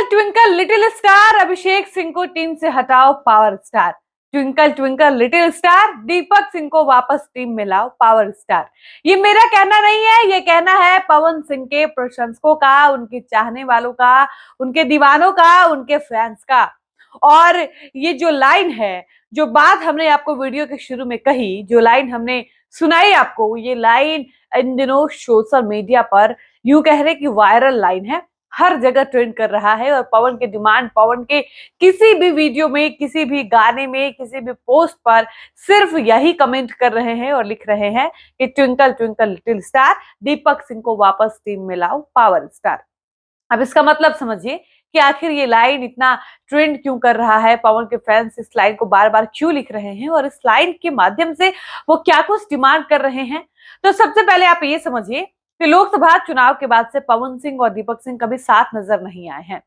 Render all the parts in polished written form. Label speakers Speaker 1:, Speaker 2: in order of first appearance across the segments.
Speaker 1: Twinkle little star, Abhishek Singh को team से हटाओ power star. Twinkle twinkle little star, Deepak Singh को वापस टीम में लाओ पावर स्टार। ये मेरा कहना नहीं है, ये कहना है पवन सिंह के प्रशंसकों का, उनके चाहने वालों का, उनके दीवानों का, उनके फैंस का। और ये जो लाइन है, जो बात हमने आपको वीडियो के शुरू में कही, जो लाइन हमने सुनाई आपको, ये लाइन इन दिनों सोशल मीडिया पर यूं कह रहे कि वायरल लाइन है, हर जगह ट्रेंड कर रहा है। और पवन के डिमांड, पवन के किसी भी वीडियो में, किसी भी गाने में, किसी भी पोस्ट पर सिर्फ यही कमेंट कर रहे हैं और लिख रहे हैं कि twinkle twinkle little star, Deepak Singh को वापस टीम में लाओ पावर स्टार। अब इसका मतलब समझिए कि आखिर ये लाइन इतना ट्रेंड क्यों कर रहा है, पवन के फैंस इस लाइन को बार बार क्यों लिख रहे हैं और इस लाइन के माध्यम से वो क्या कुछ डिमांड कर रहे हैं। तो सबसे पहले आप ये समझिए कि लोकसभा चुनाव के बाद से पवन सिंह और दीपक सिंह कभी साथ नजर नहीं आए हैं।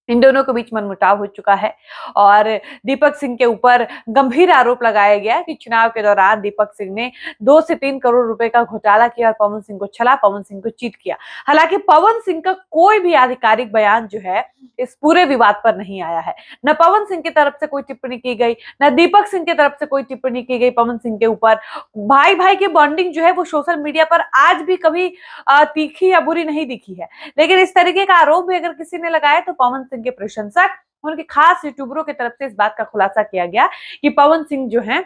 Speaker 1: इन दोनों के बीच मनमुटाव हो चुका है और दीपक सिंह के ऊपर गंभीर आरोप लगाया गया कि चुनाव के दौरान दीपक सिंह ने 2 से 3 करोड़ रुपए का घोटाला किया और पवन सिंह को छला, पवन सिंह को चीट किया। हालांकि पवन सिंह का कोई भी आधिकारिक बयान जो है इस पूरे विवाद पर नहीं आया है। न पवन सिंह की तरफ से कोई टिप्पणी की गई, न दीपक सिंह की तरफ से कोई टिप्पणी की गई पवन सिंह के ऊपर। भाई भाई की बॉन्डिंग जो है वो सोशल मीडिया पर आज भी कभी तीखी या बुरी नहीं दिखी है। लेकिन इस तरीके का आरोप भी अगर किसी ने लगाया तो पवन सिंह के प्रशंसक, उनके खास यूट्यूबरों की तरफ से इस बात का खुलासा किया गया कि पवन सिंह जो हैं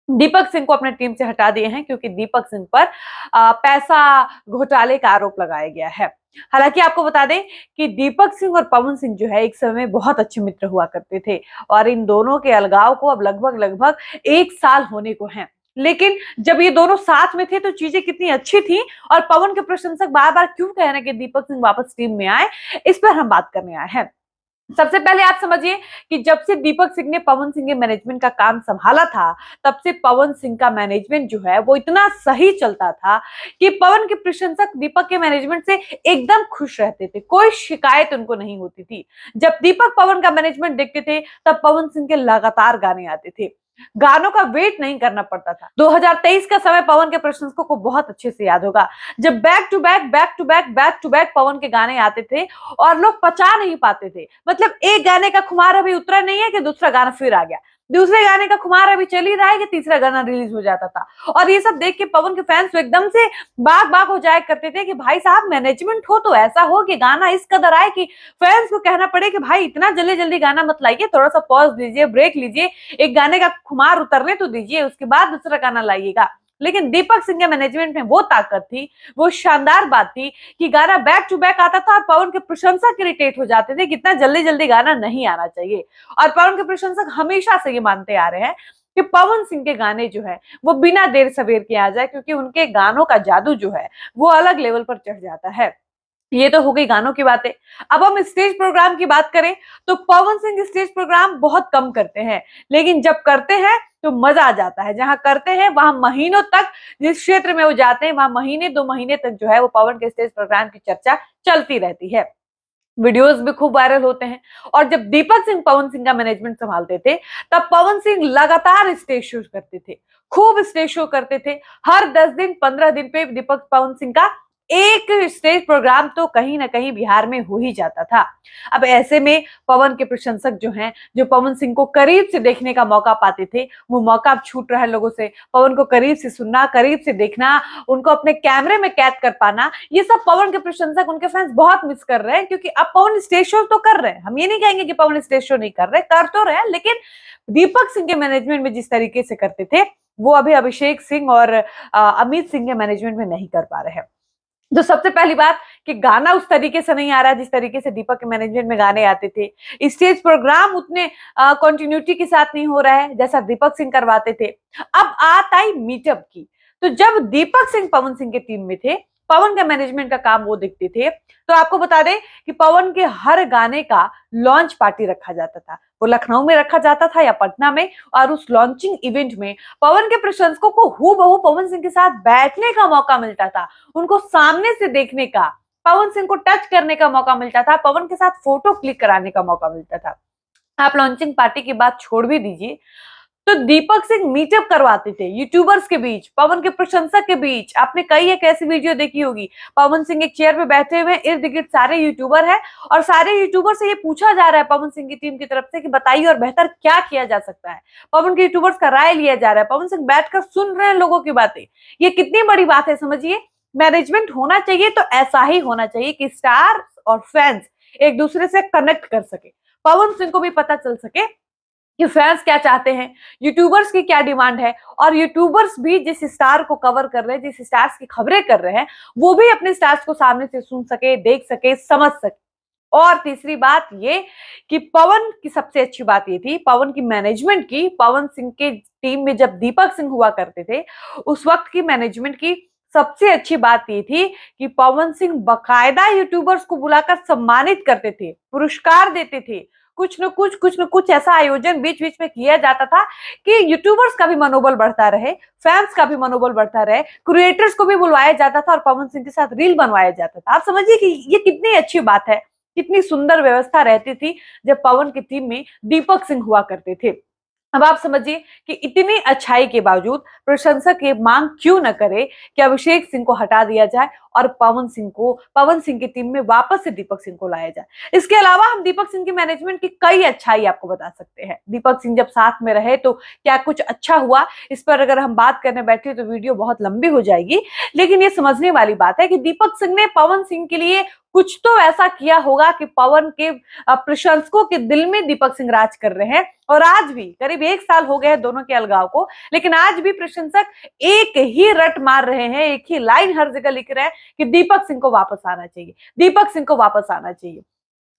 Speaker 1: दीपक सिंह को अपने टीम से हटा दिए हैं क्योंकि दीपक सिंह पर पैसा घोटाले का आरोप लगाया गया है। हालांकि आपको बता दें कि दीपक सिंह और पवन सिंह जो है एक समय बहुत अच्छे मित्र हुआ करते थे और इन दोनों के अलगाव को अब लगभग लगभग 1 साल होने को है। लेकिन जब ये दोनों साथ में थे तो चीजें कितनी अच्छी थी और पवन के प्रशंसक बार बार क्यों कह रहे हैं कि दीपक सिंह वापस टीम में आए, इस पर हम बात करने आए हैं। सबसे पहले आप समझिए कि जब से दीपक सिंह ने पवन सिंह के मैनेजमेंट का काम संभाला था, तब से पवन सिंह का मैनेजमेंट जो है वो इतना सही चलता था कि पवन के प्रशंसक दीपक के मैनेजमेंट से एकदम खुश रहते थे, कोई शिकायत उनको नहीं होती थी। जब दीपक पवन का मैनेजमेंट देखते थे तब पवन सिंह के लगातार गाने आते थे, गानों का वेट नहीं करना पड़ता था। 2023 का समय पवन के प्रशंसकों को बहुत अच्छे से याद होगा, जब back to back back to back back to back Pawan के गाने आते थे और लोग पचा नहीं पाते थे। मतलब एक गाने का खुमार अभी उतरा नहीं है कि दूसरा गाना फिर आ गया, दूसरे गाने का खुमार अभी चल ही रहा है कि तीसरा गाना रिलीज हो जाता था। और ये सब देख के पवन के फैंस तो एकदम से बाग बाग हो जाया करते थे कि भाई साहब मैनेजमेंट हो तो ऐसा हो कि गाना इस कदर आए कि फैंस को कहना पड़े कि भाई इतना जल्दी जल्दी गाना मत लाइए, थोड़ा सा पॉज लीजिए, ब्रेक लीजिए, एक गाने का खुमार उतरने तो दीजिए, उसके बाद दूसरा गाना लाइएगा। लेकिन दीपक सिंह के मैनेजमेंट में वो ताकत थी, वो शानदार बात थी कि गाना बैक टू बैक आता था और पवन के प्रशंसक इरिटेट हो जाते थे कि इतना जल्दी जल्दी गाना नहीं आना चाहिए। और पवन के प्रशंसक हमेशा से ये मानते आ रहे हैं कि पवन सिंह के गाने जो है वो बिना देर सवेर के आ जाए, क्योंकि उनके गानों का जादू जो है वो अलग लेवल पर चढ़ जाता है। ये तो हो गई गानों की बातें। अब हम स्टेज प्रोग्राम की बात करें तो पवन सिंह स्टेज प्रोग्राम बहुत कम करते हैं, लेकिन जब करते हैं तो मजा आ जाता है। जहां करते हैं वहां महीनों तक, जिस क्षेत्र में वो जाते हैं वहां महीने 2 महीने तक जो है वो पवन के स्टेज प्रोग्राम की चर्चा चलती रहती है, वीडियोस भी खूब वायरल होते हैं। और जब दीपक सिंह पवन सिंह का मैनेजमेंट संभालते थे तब पवन सिंह लगातार स्टेज शो करते थे, खूब स्टेज शो करते थे। हर 10 दिन 15 दिन पे दीपक पवन सिंह का एक स्टेज प्रोग्राम तो कहीं ना कहीं बिहार में हो ही जाता था। अब ऐसे में पवन के प्रशंसक जो हैं, जो पवन सिंह को करीब से देखने का मौका पाते थे, वो मौका अब छूट रहा है लोगों से। पवन को करीब से सुनना, करीब से देखना, उनको अपने कैमरे में कैद कर पाना, ये सब पवन के प्रशंसक, उनके फैंस बहुत मिस कर रहे हैं। क्योंकि अब पवन स्टेज शो तो कर रहे हैं, हम ये नहीं कहेंगे कि पवन स्टेज शो नहीं कर रहे, कर तो रहे हैं, लेकिन दीपक सिंह के मैनेजमेंट में जिस तरीके से करते थे वो अभी अभिषेक सिंह और अमित सिंह के मैनेजमेंट में नहीं कर पा रहे हैं। तो सबसे पहली बात कि गाना उस तरीके से नहीं आ रहा है जिस तरीके से दीपक के मैनेजमेंट में गाने आते थे। स्टेज प्रोग्राम उतने कंटिन्यूटी के साथ नहीं हो रहा है जैसा दीपक सिंह करवाते थे। अब बात आई मीटअप की, तो जब दीपक सिंह पवन सिंह के टीम में थे, पवन के मैनेजमेंट का काम वो देखते थे, तो आपको बता दें कि पवन के हर गाने का लॉन्च पार्टी रखा जाता था। वो लखनऊ में रखा जाता था या पटना में, और उस लॉन्चिंग इवेंट में पवन के प्रशंसकों को हूबहू पवन सिंह के साथ बैठने का मौका मिलता था, उनको सामने से देखने का, पवन सिंह को टच करने का मौका मिलता था, पवन के साथ फोटो क्लिक कराने का मौका मिलता था। आप लॉन्चिंग पार्टी की बात छोड़ भी दीजिए, तो दीपक सिंह मीटअप करवाते थे यूट्यूबर्स के बीच, पवन के प्रशंसक के बीच। आपने कई एक ऐसी वीडियो देखी होगी, पवन सिंह एक चेयर पे बैठे हुए, इर्द गिर्द सारे यूट्यूबर है और सारे यूट्यूबर से ये पूछा जा रहा है पवन सिंह की टीम की तरफ से कि बताइए और बेहतर क्या किया जा सकता है। पवन के यूट्यूबर्स का राय लिया जा रहा है, पवन सिंह बैठकर सुन रहे हैं लोगों की बातें। ये कितनी बड़ी बात है, समझिए। मैनेजमेंट होना चाहिए तो ऐसा ही होना चाहिए कि स्टार और फैंस एक दूसरे से कनेक्ट कर सके, पवन सिंह को भी पता चल सके कि फैंस क्या चाहते हैं, यूट्यूबर्स की क्या डिमांड है, और यूट्यूबर्स भी जिस स्टार को कवर कर रहे हैं, जिस स्टार्स की खबरें कर रहे हैं, वो भी अपने स्टार्स को सामने से सुन सके, देख सके, समझ सके। और तीसरी बात ये कि पवन की सबसे अच्छी बात ये थी, पवन की मैनेजमेंट की, पवन सिंह के टीम में जब दीपक सिंह हुआ करते थे उस वक्त की मैनेजमेंट की सबसे अच्छी बात ये थी कि पवन सिंह बकायदा यूट्यूबर्स को बुलाकर सम्मानित करते थे, पुरस्कार देते थे। कुछ न कुछ ऐसा आयोजन बीच बीच में किया जाता था कि यूट्यूबर्स का भी मनोबल बढ़ता रहे, फैंस का भी मनोबल बढ़ता रहे, क्रिएटर्स को भी बुलवाया जाता था और पवन सिंह के साथ रील बनवाया जाता था। आप समझिए कि ये कितनी अच्छी बात है, कितनी सुंदर व्यवस्था रहती थी जब पवन की टीम में दीपक सिंह हुआ करते थे। अब आप समझिए कि इतनी अच्छाई के बावजूद प्रशंसक ये मांग क्यों न करे कि अभिषेक सिंह को हटा दिया जाए और पवन सिंह की टीम में वापस से दीपक सिंह को लाया जाए। इसके अलावा हम दीपक सिंह की मैनेजमेंट की कई अच्छाई आपको बता सकते हैं। दीपक सिंह जब साथ में रहे तो क्या कुछ अच्छा हुआ, इस पर अगर हम बात करने बैठे तो वीडियो बहुत लंबी हो जाएगी, लेकिन ये समझने वाली बात है कि दीपक सिंह ने पवन सिंह के लिए कुछ तो ऐसा किया होगा कि पवन के प्रशंसकों के दिल में दीपक सिंह राज कर रहे हैं। और आज भी करीब 1 साल हो गए हैं दोनों के अलगाव को, लेकिन आज भी प्रशंसक एक ही रट मार रहे हैं, एक ही लाइन हर जगह लिख रहे हैं कि दीपक सिंह को वापस आना चाहिए, दीपक सिंह को वापस आना चाहिए।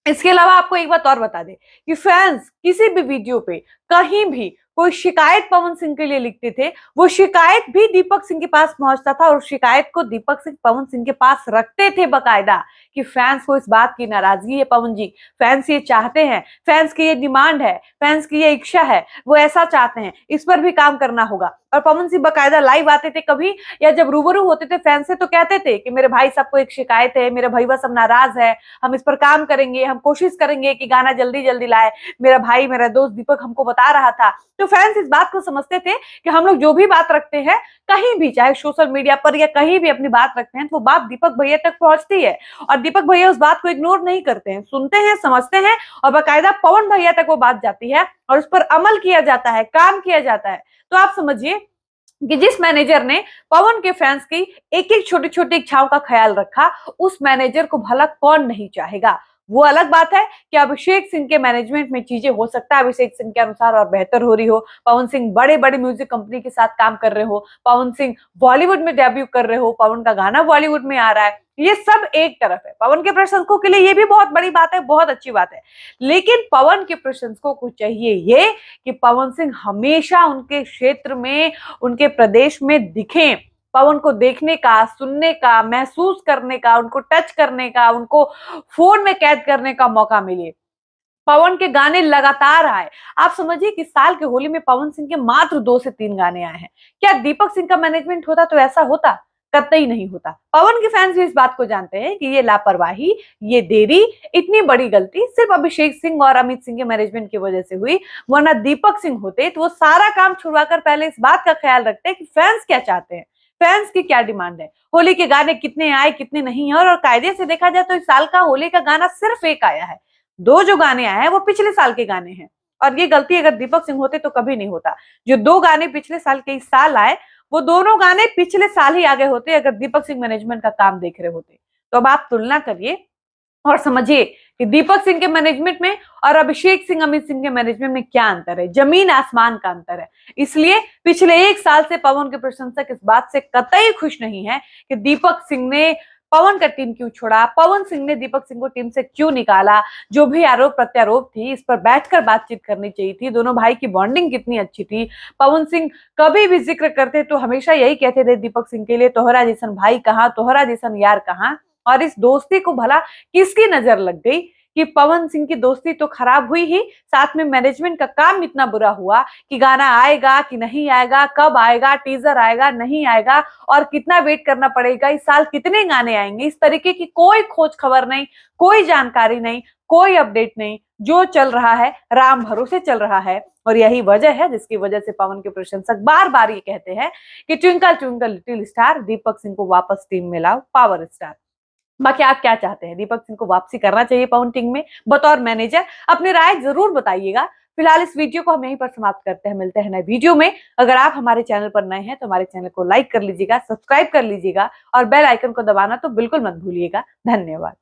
Speaker 1: इसके अलावा आपको एक बात और बता दें कि फैंस किसी भी वीडियो पे कहीं भी कोई शिकायत पवन सिंह के लिए लिखते थे, वो शिकायत भी दीपक सिंह के पास पहुंचता था और शिकायत को दीपक सिंह पवन सिंह के पास रखते थे बकायदा कि फैंस को इस बात की नाराजगी है, पवन जी फैंस ये चाहते हैं, फैंस की ये डिमांड है, फैंस की ये इच्छा है, वो ऐसा चाहते हैं, इस पर भी काम करना होगा। और पवन सिंह बकायदा लाइव आते थे कभी, या जब रूबरू होते थे फैंस से तो कहते थे कि मेरे भाई साहब को एक शिकायत है, मेरे भैया सब नाराज है, हम इस पर काम करेंगे, हम कोशिश करेंगे कि गाना जल्दी जल्दी लाए, मेरा भाई मेरा दोस्त दीपक हमको बता रहा था। तो फैंस इस बात को समझते थे कि हम लोग जो भी बात रखते हैं कहीं भी, चाहे सोशल मीडिया पर या कहीं भी अपनी बात रखते हैं, तो वो बात दीपक भैया तक पहुंचती है और दीपक भैया उस बात को इग्नोर नहीं करते हैं, सुनते हैं, समझते हैं और बाकायदा पवन भैया तक वो बात जाती है और उस पर अमल किया जाता है, काम किया जाता है। तो आप समझिए कि जिस मैनेजर ने पवन के फैंस की एक एक छोटी छोटी इच्छाओं का ख्याल रखा, उस मैनेजर को भला कौन नहीं चाहेगा। वो अलग बात है कि अभिषेक सिंह के मैनेजमेंट में चीजें हो सकता है अभिषेक सिंह के अनुसार और बेहतर हो रही हो, पवन सिंह बड़े बड़े म्यूजिक कंपनी के साथ काम कर रहे हो, पवन सिंह बॉलीवुड में डेब्यू कर रहे हो, पवन का गाना बॉलीवुड में आ रहा है, ये सब एक तरफ है। पवन के प्रशंसकों के लिए ये भी बहुत बड़ी बात है, बहुत अच्छी बात है, लेकिन पवन के प्रशंसकों को चाहिए ये कि पवन सिंह हमेशा उनके क्षेत्र में, उनके प्रदेश में दिखें, पवन को देखने का, सुनने का, महसूस करने का, उनको टच करने का, उनको फोन में कैद करने का मौका मिले। पवन के गाने लगातार आए। आप समझिए कि साल के होली में पवन सिंह के मात्र 2 से 3 गाने आए हैं। क्या दीपक सिंह का मैनेजमेंट होता तो ऐसा होता? कतई नहीं होता। पवन के फैंस भी इस बात को जानते हैं कि ये लापरवाही, ये देरी, इतनी बड़ी गलती सिर्फ अभिषेक सिंह और अमित सिंह के मैनेजमेंट की वजह से हुई, वरना दीपक सिंह होते तो वो सारा काम छुड़वाकर पहले इस बात का ख्याल रखते कि फैंस क्या चाहते हैं, फैंस की क्या डिमांड है, होली के गाने कितने आए कितने नहीं है। और कायदे से देखा जाए तो इस साल का होली का गाना सिर्फ एक आया है, 2 जो गाने आए हैं वो पिछले साल के गाने हैं और ये गलती अगर दीपक सिंह होते तो कभी नहीं होता। जो 2 गाने पिछले साल के इस साल आए वो दोनों गाने पिछले साल ही आगे होते अगर दीपक सिंह मैनेजमेंट का काम देख रहे होते। तो अब आप तुलना करिए और समझिए कि दीपक सिंह के मैनेजमेंट में और अभिषेक सिंह अमित सिंह के मैनेजमेंट में क्या अंतर है, जमीन आसमान का अंतर है। इसलिए पिछले 1 साल से पवन के प्रशंसक इस बात से कतई खुश नहीं है कि दीपक सिंह ने पवन का टीम क्यों छोड़ा, पवन सिंह ने दीपक सिंह को टीम से क्यों निकाला। जो भी आरोप प्रत्यारोप थी इस पर बैठकर बातचीत करनी चाहिए थी, दोनों भाई की बॉन्डिंग कितनी अच्छी थी। पवन सिंह कभी भी जिक्र करते तो हमेशा यही कहते थे दीपक सिंह के लिए, तोहरा जैसन भाई कहाँ, तोहरा जैसन यार कहाँ। और इस दोस्ती को भला किसकी नजर लग गई कि पवन सिंह की दोस्ती तो खराब हुई ही, साथ में मैनेजमेंट का काम इतना बुरा हुआ कि गाना आएगा कि नहीं आएगा, कब आएगा, टीजर आएगा नहीं आएगा और कितना वेट करना पड़ेगा, इस साल कितने गाने आएंगे, इस तरीके की कोई खोज खबर नहीं, कोई जानकारी नहीं, कोई अपडेट नहीं। जो चल रहा है राम भरोसे चल रहा है और यही वजह है जिसकी वजह से पवन के प्रशंसक बार बार ये कहते हैं कि twinkle twinkle little star, Deepak Singh को वापस टीम में लाओ पावर स्टार। बाकी आप क्या चाहते हैं, दीपक सिंह को वापसी करना चाहिए पवन टीम में बतौर मैनेजर? अपनी राय जरूर बताइएगा। फिलहाल इस वीडियो को हम यहीं पर समाप्त करते हैं, मिलते हैं नए वीडियो में। अगर आप हमारे चैनल पर नए हैं तो हमारे चैनल को लाइक कर लीजिएगा, सब्सक्राइब कर लीजिएगा और बेल आइकन को दबाना तो बिल्कुल मत भूलिएगा। धन्यवाद।